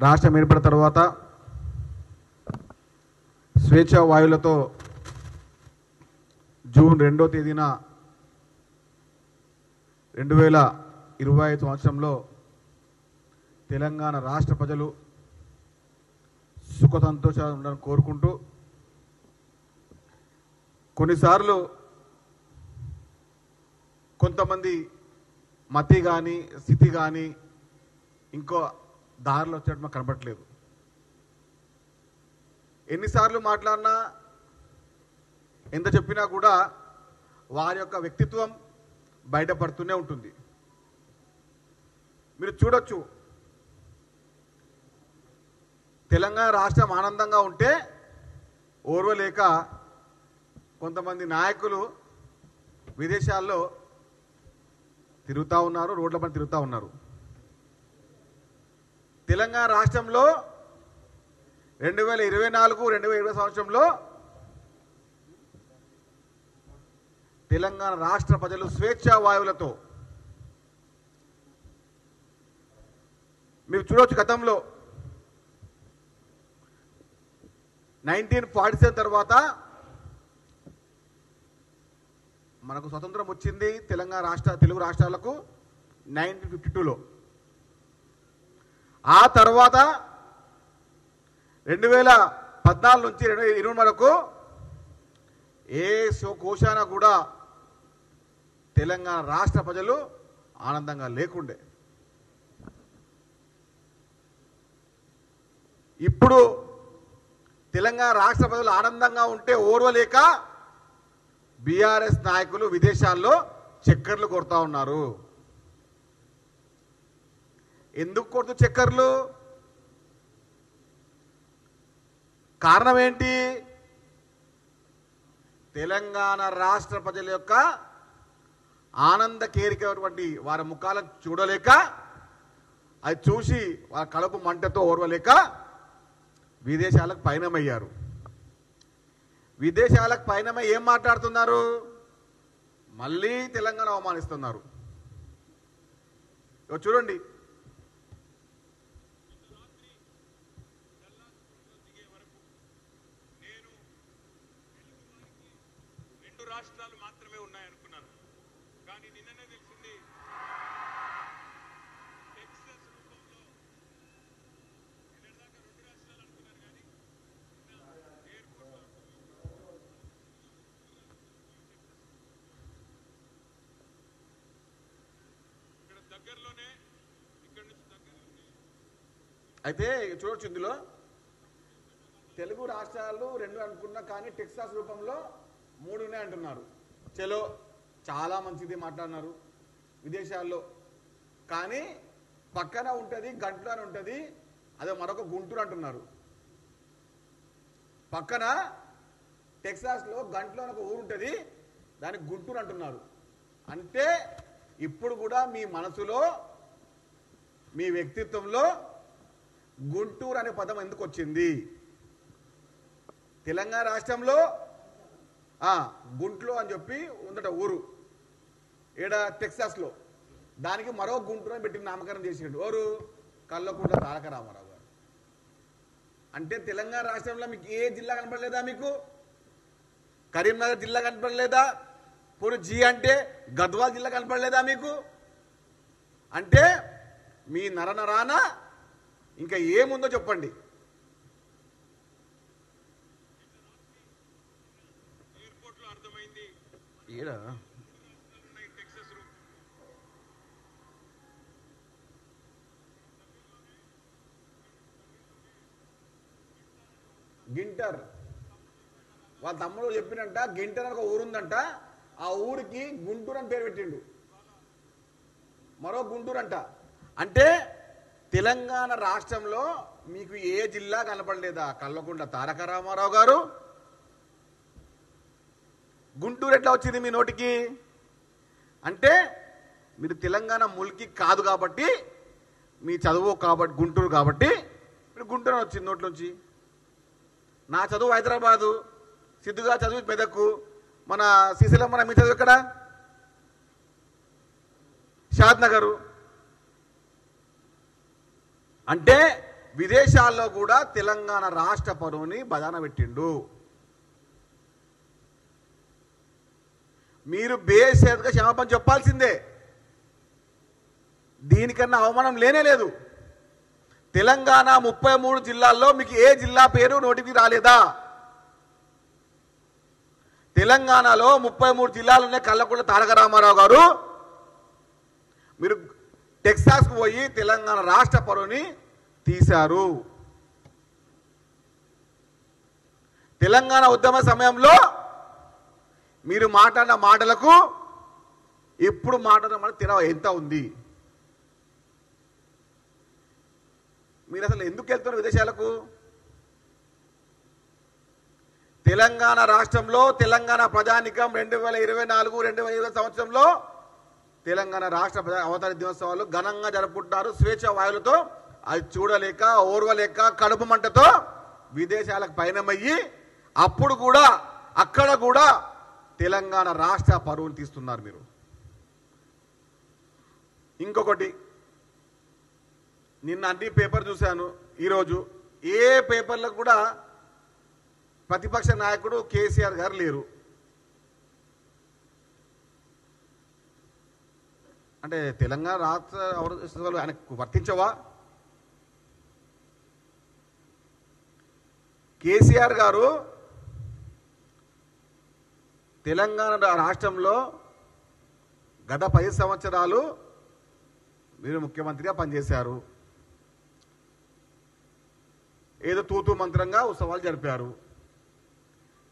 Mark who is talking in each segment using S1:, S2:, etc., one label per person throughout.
S1: రాష్ట్రం ఏర్పడిన తర్వాత స్వేచ్ఛా వాయువులతో జూన్ 2వ తేదీన 2025 సంవత్సరంలో తెలంగాణ రాష్ట్ర ప్రజలు సుఖ సంతోషాలు ఉండాలని కోరుకుంటూ కొన్నిసార్లు కొంతమంది మతి కానీ స్థితి కానీ ఇంకో దారిలో వచ్చేటట్టు మాకు కనపడట్లేదు. ఎన్నిసార్లు మాట్లాడినా ఎంత చెప్పినా కూడా వారి యొక్క వ్యక్తిత్వం బయటపడుతూనే ఉంటుంది. మీరు చూడొచ్చు, తెలంగాణ రాష్ట్రం ఆనందంగా ఉంటే ఓర్వలేక కొంతమంది నాయకులు విదేశాల్లో తిరుగుతూ ఉన్నారు, రోడ్ల పైన తిరుగుతూ ఉన్నారు. తెలంగాణ రాష్ట్రంలో 2024-2020 సంవత్సరంలో తెలంగాణ రాష్ట్ర ప్రజలు స్వేచ్ఛా వాయువులతో మీరు చూడవచ్చు. గతంలో 1947 తర్వాత మనకు స్వతంత్రం వచ్చింది తెలుగు రాష్ట్రాలకు 1952లో. ఆ తర్వాత 2014 నుంచి 2020 వరకు ఏ కోశాన కూడా తెలంగాణ రాష్ట్ర ప్రజలు ఆనందంగా లేకుండే. ఇప్పుడు తెలంగాణ రాష్ట్ర ప్రజలు ఆనందంగా ఉంటే ఓర్వలేక బీఆర్ఎస్ నాయకులు విదేశాల్లో చక్కర్లు కొడతా ఉన్నారు. ఎందుకు కొడుతూ చక్కర్లు? కారణం ఏంటి? తెలంగాణ రాష్ట్ర ప్రజల యొక్క ఆనంద కేరికటువంటి వారి ముఖాలను చూడలేక, అది చూసి వాళ్ళ కడుపు మంటతో ఓర్వలేక విదేశాలకు పయనమయ్యారు. విదేశాలకు పయనమై ఏం మాట్లాడుతున్నారు? మళ్ళీ తెలంగాణ అవమానిస్తున్నారు. చూడండి,
S2: రాష్ట్రాలు మాత్రమే ఉన్నాయనుకున్నాను, కానీ నిన్ననే తెలిసింది టెక్సాస్ రూపంలో నిన్నటిదాకా 2 రాష్ట్రాలు అనుకున్నారు, కానీ ఇక్కడ దగ్గరలోనే, ఇక్కడ నుంచి దగ్గరలోనే.
S1: అయితే చూడొచ్చు, ఇందులో తెలుగు రాష్ట్రాలు 2 అనుకున్నా కానీ టెక్సాస్ రూపంలో 3 ఉన్నాయంటున్నారు. చలో, చాలా మంచిది మాట్లాడినారు విదేశాల్లో. కానీ పక్కన ఉంటుంది, గంటలో ఉంటుంది, అదే మరొక గుంటూరు అంటున్నారు. పక్కన టెక్సాస్లో గంటలో ఒక ఊరు ఉంటుంది, దానికి గుంటూరు అంటున్నారు. అంటే ఇప్పుడు కూడా మీ మనసులో, మీ వ్యక్తిత్వంలో గుంటూరు అనే పదం ఎందుకు వచ్చింది? తెలంగాణ రాష్ట్రంలో గుంట్లో అని చెప్పి ఉందట ఊరు, ఈడ టెక్సాస్లో. దానికి మరో గుంటూరు అని పెట్టి నామకరణం చేసిండు. ఎవరు? కల్వకుంట్ల తారక రామారావు గారు. అంటే తెలంగాణ రాష్ట్రంలో మీకు ఏ జిల్లా కనపడలేదా? మీకు కరీంనగర్ జిల్లా కనపడలేదా? పోనీ జీ అంటే గద్వాల్ జిల్లా కనపడలేదా మీకు? అంటే మీ నరనరాన ఇంకా ఏముందో చెప్పండి. గింటర్ వాళ్ళ తమ్ముడు చెప్పినంట, గింటర్ అని ఒక ఊరుందంట, ఆ ఊరికి గుంటూరు అని పేరు పెట్టిండు. మరో గుంటూరు అంట. అంటే తెలంగాణ రాష్ట్రంలో మీకు ఏ జిల్లా కనపడలేదా? కల్వకుంట్ల తారక రామారావు గారు. గుంటూరు ఎట్లా వచ్చింది మీ నోటికి? అంటే మీరు తెలంగాణ ముల్కి కాదు కాబట్టి, మీ చదువు కాబట్టి గుంటూరు కాబట్టి మీరు గుంటూరు వచ్చింది నోట్లోంచి. నా చదువు హైదరాబాదు, సిద్ధుగా చదువు మెదక్కు, మన శ్రీశైలం మీ చదువు ఎక్కడ? షాద్ నగరు. అంటే విదేశాల్లో కూడా తెలంగాణ రాష్ట్ర పరువుని బదాన పెట్టిండు. మీరు బేసేదుగా క్షమాపణ చెప్పాల్సిందే. దీనికన్నా అవమానం లేనే లేదు. తెలంగాణ 33 జిల్లాల్లో మీకు ఏ జిల్లా పేరు నోటికి రాలేదా? తెలంగాణలో 33 జిల్లాలున్న కల్వకుంట్ల తారక రామారావు గారు మీరు టెక్సాస్కు పోయి తెలంగాణ రాష్ట్ర పరువుని తీశారు. తెలంగాణ ఉద్యమ సమయంలో మీరు మాట్లాడిన మాటలకు ఇప్పుడు మాట్లాడిన మాట తెర ఎంత ఉంది? మీరు అసలు ఎందుకు వెళ్తున్నారు విదేశాలకు? తెలంగాణ రాష్ట్రంలో తెలంగాణ ప్రజానికం 2024-2020 సంవత్సరంలో తెలంగాణ రాష్ట్ర అవతరణ దినోత్సవాలు ఘనంగా జరుపుకుంటారు. స్వేచ్ఛ వాయువులతో అది చూడలేక ఓర్వలేక కడుపు మంటతో విదేశాలకు పయనమయ్యి అప్పుడు కూడా అక్కడ కూడా తెలంగాణ రాష్ట్ర పరువును తీస్తున్నారు మీరు. ఇంకొకటి, నిన్న అన్ని పేపర్ చూశాను, ఈరోజు ఏ పేపర్లకు కూడా ప్రతిపక్ష నాయకుడు కేసీఆర్ గారు లేరు. అంటే తెలంగాణ రాష్ట్ర అవసరాలు ఆయనకు వర్తించవా? కేసీఆర్ గారు తెలంగాణ రాష్ట్రంలో గత 10 సంవత్సరాలు మీరు ముఖ్యమంత్రిగా పనిచేశారు. ఏదో తూతూ మంత్రంగా ఉత్సవాలు జరిపారు.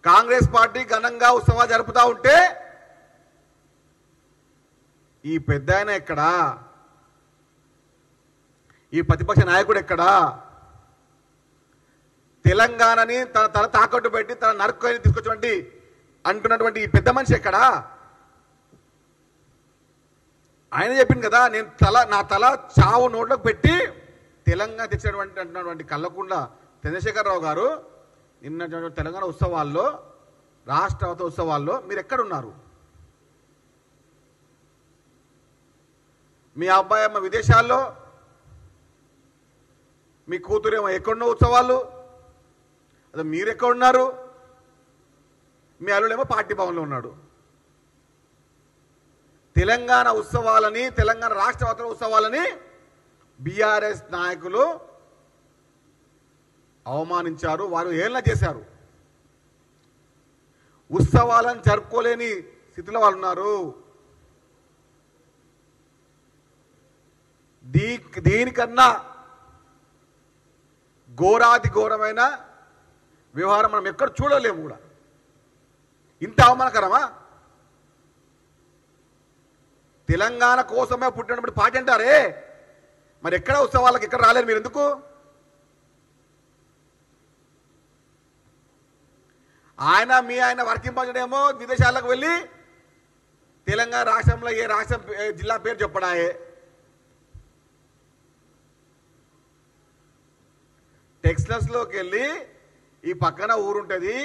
S1: కాంగ్రెస్ పార్టీ ఘనంగా ఉత్సవాలు జరుపుతా ఉంటే ఈ పెద్ద ఆయన ఎక్కడా? ఈ ప్రతిపక్ష నాయకుడు ఎక్కడా? తెలంగాణని తన తాకట్టు పెట్టి తన నరుకొని తీసుకొచ్చినటువంటి అంటున్నటువంటి ఈ పెద్ద మనిషి ఎక్కడా? ఆయన చెప్పింది కదా, నేను నా తల చావు నోట్లోకి పెట్టి తెలంగాణ తెచ్చినటువంటి అంటున్నటువంటి కల్వకుంట్ల చంద్రశేఖరరావు గారు నిన్న తెలంగాణ ఉత్సవాల్లో, రాష్ట్ర ఉత్సవాల్లో మీరు ఎక్కడున్నారు? మీ అబ్బాయి అమ్మ విదేశాల్లో, మీ కూతురేమో ఎక్కడున్న ఉత్సవాలు, అదే మీరు ఎక్కడున్నారు? మీ అల్లుడేమో పార్టీ భవన్లో ఉన్నాడు. తెలంగాణ ఉత్సవాలని, తెలంగాణ రాష్ట్ర ఉత్సవాలని బీఆర్ఎస్ నాయకులు అవమానించారు, వారు ఏళ్ళ చేశారు. ఉత్సవాలను జరుపుకోలేని స్థితిలో వాళ్ళు ఉన్నారు. దీనికన్నా ఘోరాతి ఘోరమైన వ్యవహారం మనం ఎక్కడ చూడలేము కూడా. ఇంత అవమానకరమా? తెలంగాణ కోసమే పుట్టినప్పుడు పార్టీ అంటారే, మరి ఎక్కడ ఉత్సవాలకు ఎక్కడ రాలేరు మీరు ఎందుకు? ఆయన వర్కింపజేమో విదేశాలకు వెళ్ళి తెలంగాణ రాష్ట్రంలో ఏ రాష్ట్రం జిల్లా పేరు చెప్పడాయే. టెక్స్టైల్స్లోకి వెళ్ళి ఈ పక్కన ఊరుంటుంది,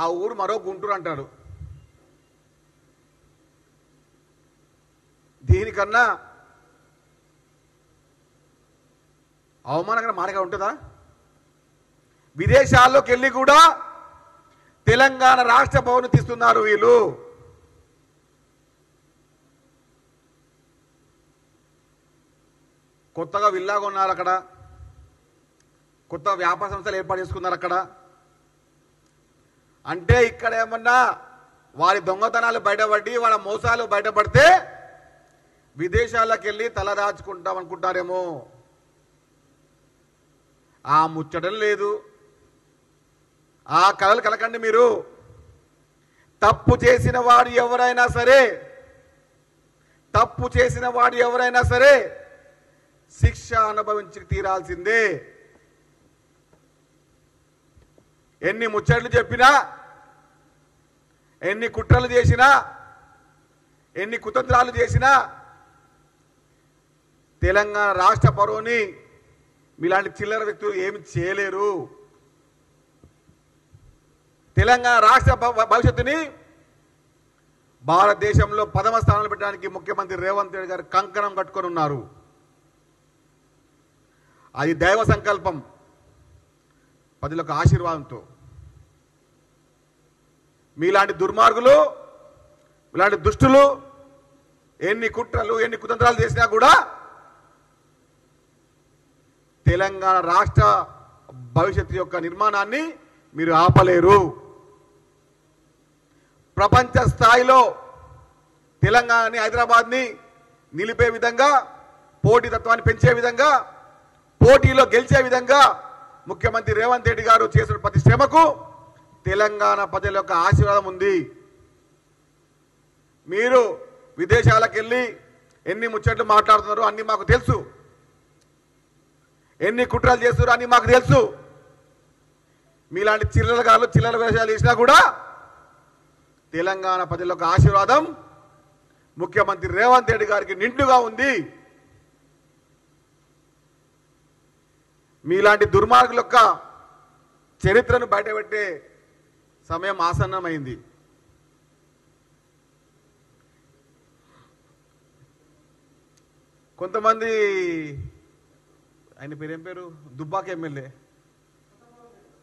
S1: ఆ ఊరు మరో గుంటూరు అంటాడు. దీనికన్నా అవమానకర మాటగా ఉంటుందా? విదేశాల్లోకి వెళ్ళి కూడా తెలంగాణ రాష్ట్ర భవన్ తీస్తున్నారు వీళ్ళు. కొత్తగా విల్లా కొన్నారు అక్కడ, కొత్త వ్యాపార సంస్థలు ఏర్పాటు చేసుకున్నారు అక్కడ. అంటే ఇక్కడ ఏమన్నా వారి దొంగతనాలు బయటపడి వాళ్ళ మోసాలు బయటపడితే విదేశాలకు వెళ్ళి తల దాచుకుంటాం అనుకుంటారేమో. ఆ ముచ్చటం లేదు, ఆ కలలు కలకండి మీరు. తప్పు చేసిన వాడు ఎవరైనా సరే, తప్పు చేసిన వాడు ఎవరైనా సరే శిక్ష అనుభవించి తీరాల్సిందే. ఎన్ని ముచ్చట్లు చెప్పినా, ఎన్ని కుట్రలు చేసినా, ఎన్ని కుతంత్రాలు చేసినా తెలంగాణ రాష్ట్ర పరువుని మీలాంటి చిల్లర వ్యక్తులు ఏమి చేయలేరు. తెలంగాణ రాష్ట్ర భవిష్యత్తుని భారతదేశంలో 10వ స్థానంలో పెట్టడానికి ముఖ్యమంత్రి రేవంత్ రెడ్డి గారు కంకణం కట్టుకొని ఉన్నారు. అది దైవ సంకల్పం. ప్రజల యొక్క ఆశీర్వాదంతో. మీలాంటి దుర్మార్గులు, ఇలాంటి దుష్టులు ఎన్ని కుట్రలు ఎన్ని కుతంత్రాలు చేసినా కూడా తెలంగాణ రాష్ట్ర భవిష్యత్తు యొక్క నిర్మాణాన్ని మీరు ఆపలేరు. ప్రపంచ స్థాయిలో తెలంగాణని, హైదరాబాద్ని నిలిపే విధంగా, పోటీతత్వాన్ని పెంచే విధంగా, పోటీలో గెలిచే విధంగా ముఖ్యమంత్రి రేవంత్ రెడ్డి గారు చేసిన ప్రతి శ్రమకు తెలంగాణ ప్రజల యొక్క ఆశీర్వాదం ఉంది. మీరు విదేశాలకు వెళ్ళి ఎన్ని ముచ్చట్లు మాట్లాడుతున్నారో అన్ని మాకు తెలుసు, ఎన్ని కుట్రలు చేస్తున్నారో అన్ని మాకు తెలుసు. మీలాంటి చిల్లర వేషాలు చేసినా కూడా తెలంగాణ ప్రజల యొక్క ఆశీర్వాదం ముఖ్యమంత్రి రేవంత్ రెడ్డి గారికి నిండుగా ఉంది. మీలాంటి దుర్మార్గుల యొక్క చరిత్రను బయటపెట్టే సమయం ఆసన్నమైంది. కొంతమంది, ఆయన పేరేం పేరు, దుబ్బాక ఎమ్మెల్యే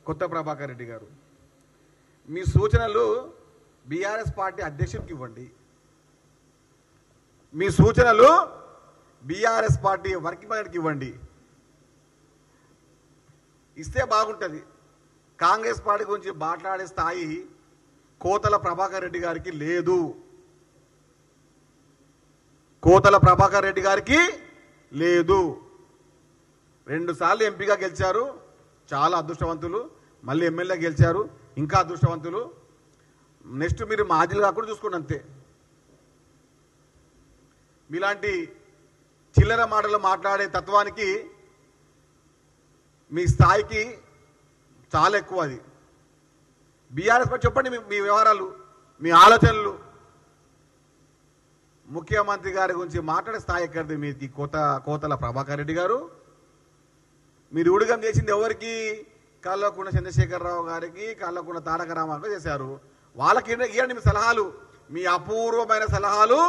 S1: కొత్త ప్రభాకర్ రెడ్డి గారు, మీ సూచనలు బీఆర్ఎస్ పార్టీ అధ్యక్షుడికి ఇవ్వండి. మీ సూచనలు బీఆర్ఎస్ పార్టీ వర్కింగ్ ప్రెసిడెంట్కి ఇవ్వండి. ఇస్తే బాగుంటుంది. కాంగ్రెస్ పార్టీ గురించి మాట్లాడే స్థాయి కోతల ప్రభాకర్ రెడ్డి గారికి లేదు. కోతల ప్రభాకర్ రెడ్డి గారికి లేదు. 2 సార్లు ఎంపీగా గెలిచారు, చాలా అదృష్టవంతులు. మళ్ళీ ఎమ్మెల్యే గెలిచారు, ఇంకా అదృష్టవంతులు. నెక్స్ట్ మీరు మాజీలు కాకుండా చూసుకోండి అంతే. మీలాంటి చిల్లర మాటలు మాట్లాడే తత్వానికి, మీ స్థాయికి చాలా ఎక్కువ. అది బీఆర్ఎస్ పై చెప్పండి మీ వ్యవహారాలు, మీ ఆలోచనలు. ముఖ్యమంత్రి గారి గురించి మాట్లాడే స్థాయి ఎక్కడిది మీకు? కోతల ప్రభాకర్ రెడ్డి గారు. మీరు ఊడిగం చేసింది ఎవరికి? కల్వకుంట్ల చంద్రశేఖరరావు గారికి, కల్వకుంట్ల తారక రామారావు చేశారు. వాళ్ళకి ఇవ్వండి మీ సలహాలు, మీ అపూర్వమైన సలహాలు,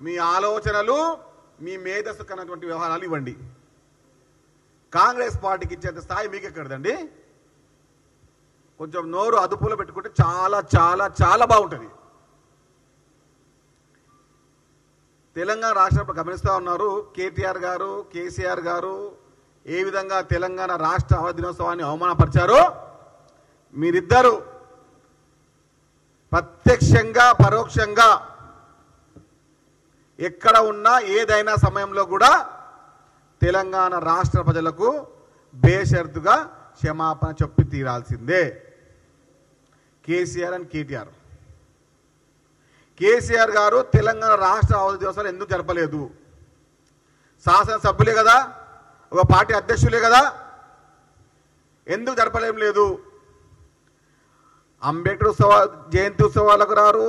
S1: మీ ఆలోచనలు, మీ మేధస్సు కన్నటువంటి వ్యవహారాలు ఇవ్వండి. కాంగ్రెస్ పార్టీకి ఇచ్చేంత స్థాయి మీకు ఎక్కడదండి? కొంచెం నోరు అదుపులో పెట్టుకుంటే చాలా చాలా చాలా బాగుంటుంది. తెలంగాణ రాష్ట్రంలో గమనిస్తూ ఉన్నారు, కేటీఆర్ గారు, కేసీఆర్ గారు ఏ విధంగా తెలంగాణ రాష్ట్ర అవధి దినోత్సవాన్ని అవమానపరిచారో మీరిద్దరూ ప్రత్యక్షంగా పరోక్షంగా ఎక్కడ ఉన్నా ఏదైనా సమయంలో కూడా తెలంగాణ రాష్ట్ర ప్రజలకు బేషరతుగా క్షమాపణ చెప్పి తీరాల్సిందే. కేసీఆర్ అండ్ కేటీఆర్. కేసీఆర్ గారు తెలంగాణ రాష్ట్ర అవధి దివసాలు ఎందుకు జరపలేదు? శాసనసభ్యులే కదా, ఒక పార్టీ అధ్యక్షులే కదా, ఎందుకు జరపలేం లేదు? అంబేద్కర్ జయంతి ఉత్సవాలకు రారు,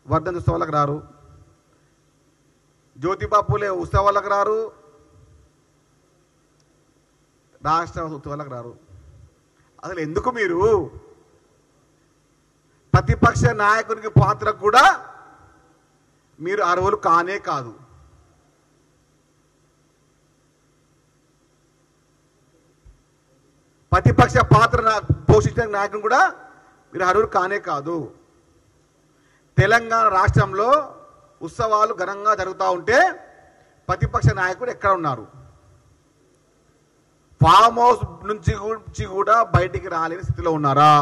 S1: వర్ధంతి ఉత్సవాలకు రారు, జ్యోతిబా పూలే ఉత్సవాలకు రారు, రాష్ట్ర ఉత్సవాలకు రారు. అసలు ఎందుకు మీరు ప్రతిపక్ష నాయకునికి పాత్రకు కూడా మీరు అర్హులు కానే కాదు. ప్రతిపక్ష పాత్ర పోషించిన నాయకుని కూడా మీరు అర్హులు కానే కాదు. తెలంగాణ రాష్ట్రంలో ఉత్సవాలు ఘనంగా జరుగుతూ ఉంటే ప్రతిపక్ష నాయకుడు ఎక్కడ ఉన్నారు? ఫామ్ హౌస్ నుంచి కూడా బయటికి రాలేని స్థితిలో ఉన్నారా?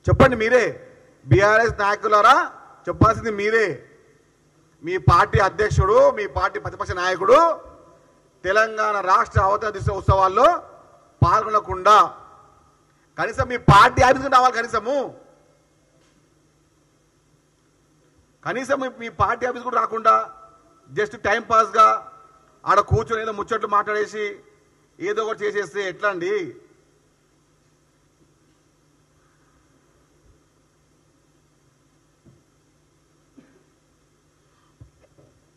S1: చెప్పండి మీరే. బీఆర్ఎస్ నాయకులారా, చెప్పాల్సింది మీరే. మీ పార్టీ అధ్యక్షుడు, మీ పార్టీ ప్రతిపక్ష నాయకుడు తెలంగాణ రాష్ట్ర అవతరణ ఉత్సవాల్లో పాల్గొనకుండా కనీసం మీ పార్టీ ఆఫీస్కి రావాలి. కనీసం మీ పార్టీ ఆఫీస్ కూడా రాకుండా జస్ట్ టైం పాస్గా ఆడ కూర్చొని ఏదో ముచ్చట్లు మాట్లాడేసి ఏదో ఒకటి చేసేస్తే ఎట్లా అండి?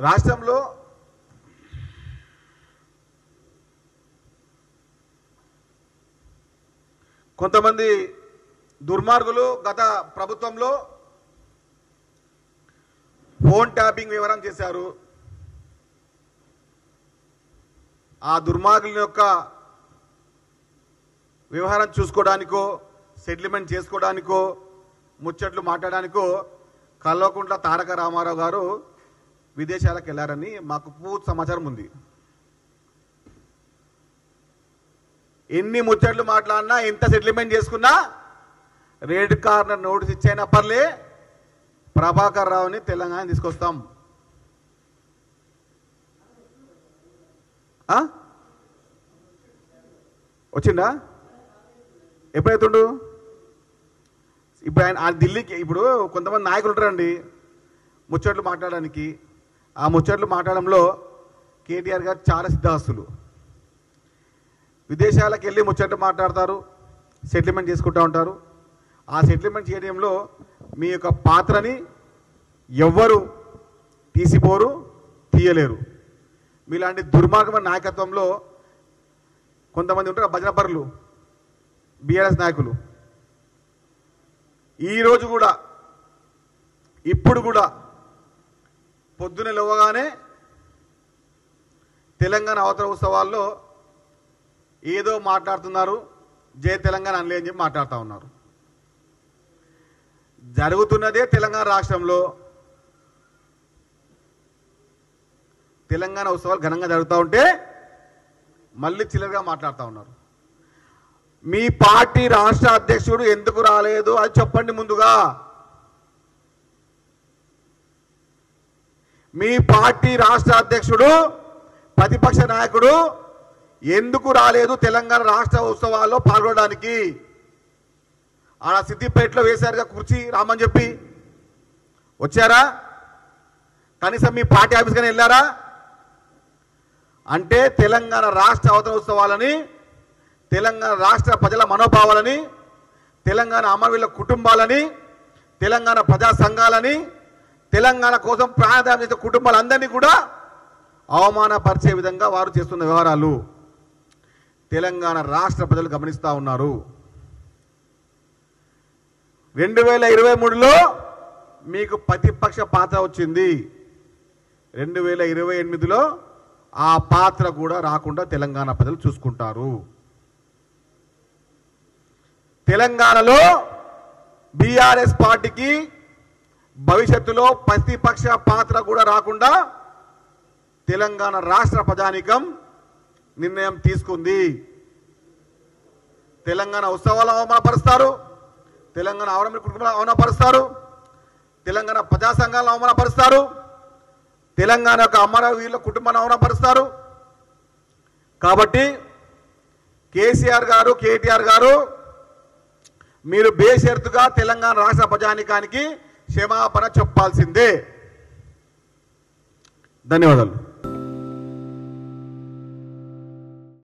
S1: రాష్ట్రంలో కొంతమంది దుర్మార్గులు గత ప్రభుత్వంలో ఫోన్ ట్యాపింగ్ వివరం చేశారు. ఆ దుర్మార్గుల యొక్క వ్యవహారం చూసుకోవడానికో సెటిల్మెంట్ చేసుకోవడానికో ముచ్చట్లు మాట్లాడడానికో కల్వకుంట్ల తారక రామారావు గారు విదేశాలకు వెళ్ళారని మాకు పూర్తి సమాచారం ఉంది. ఎన్ని ముచ్చట్లు మాట్లాడినా ఎంత సెటిల్మెంట్ చేసుకున్నా రెడ్ కార్నర్ నోటీస్ ఇచ్చైనా పర్లే ప్రభాకర్ రావుని తెలంగాణ తీసుకొస్తాం. వచ్చిందా? ఎప్పుడైతుండు? ఇప్పుడు ఆయన ఢిల్లీకి ఇప్పుడు కొంతమంది నాయకులు ఉంటారండి ముచ్చట్లు మాట్లాడడానికి. ఆ ముచ్చట్లు మాట్లాడడంలో కేటీఆర్ గారు చాలా సిద్ధహస్తులు. విదేశాలకు వెళ్ళి ముచ్చట్లు మాట్లాడతారు, సెటిల్మెంట్ చేసుకుంటూ ఉంటారు. ఆ సెటిల్మెంట్ చేయడంలో మీ యొక్క పాత్రని ఎవ్వరు తీసిపోరు, తీయలేరు. మీలాంటి దుర్మార్గమైన నాయకత్వంలో కొంతమంది ఉంటారు భజనపరులు, బీఆర్ఎస్ నాయకులు. ఈరోజు కూడా ఇప్పుడు కూడా పొద్దున లేవగానే తెలంగాణ అవతర ఉత్సవాల్లో ఏదో మాట్లాడుతున్నారు, జై తెలంగాణ అనలే అని చెప్పి మాట్లాడుతూ ఉన్నారు. జరుగుతున్నదే తెలంగాణ రాష్ట్రంలో తెలంగాణ ఉత్సవాలు ఘనంగా జరుగుతూ ఉంటే మళ్ళీ చిల్లరగా మాట్లాడుతూ ఉన్నారు. మీ పార్టీ రాష్ట్ర అధ్యక్షుడు ఎందుకు రాలేదు అది చెప్పండి ముందుగా. మీ పార్టీ రాష్ట్ర అధ్యక్షుడు ప్రతిపక్ష నాయకుడు ఎందుకు రాలేదు తెలంగాణ రాష్ట్ర ఉత్సవాల్లో పాల్గొనడానికి? ఆడ సిద్దిపేటలో వేశారుగా కుర్చీ రామని చెప్పి, వచ్చారా? కనీసం మీ పార్టీ ఆఫీస్ కానీ వెళ్ళారా? అంటే తెలంగాణ రాష్ట్ర అవతరణ ఉత్సవాలని, తెలంగాణ రాష్ట్ర ప్రజల మనోభావాలని, తెలంగాణ అమరవీరుల కుటుంబాలని, తెలంగాణ ప్రజా సంఘాలని, తెలంగాణ కోసం ప్రాణదానం చేసే కుటుంబాలందరినీ కూడా అవమానపరిచే విధంగా వారు చేస్తున్న వ్యవహారాలు తెలంగాణ రాష్ట్ర ప్రజలు గమనిస్తూ ఉన్నారు. 2023లో మీకు ప్రతిపక్ష పాత్ర వచ్చింది. 2028లో ఆ పాత్ర కూడా రాకుండా తెలంగాణ ప్రజలు చూసుకుంటారు. తెలంగాణలో బీఆర్ఎస్ పార్టీకి భవిష్యత్తులో ప్రతిపక్ష పాత్ర కూడా రాకుండా తెలంగాణ రాష్ట్ర ప్రజానీకం నిర్ణయం తీసుకుంది. తెలంగాణ ఉత్సవాలను అవమానపరుస్తారు, తెలంగాణ అవరణ కుటుంబాలను అవమానపరుస్తారు, తెలంగాణ ప్రజా సంఘాలను అవమానపరుస్తారు, తెలంగాణ యొక్క అమరవీరుల కుటుంబాన్ని అవమానపరుస్తారు. కాబట్టి కేసీఆర్ గారు, కేటీఆర్ గారు మీరు బేషరతుగా తెలంగాణ రాష్ట్ర ప్రజానీకానికి క్షమాపణ చెప్పాల్సిందే. ధన్యవాదాలు.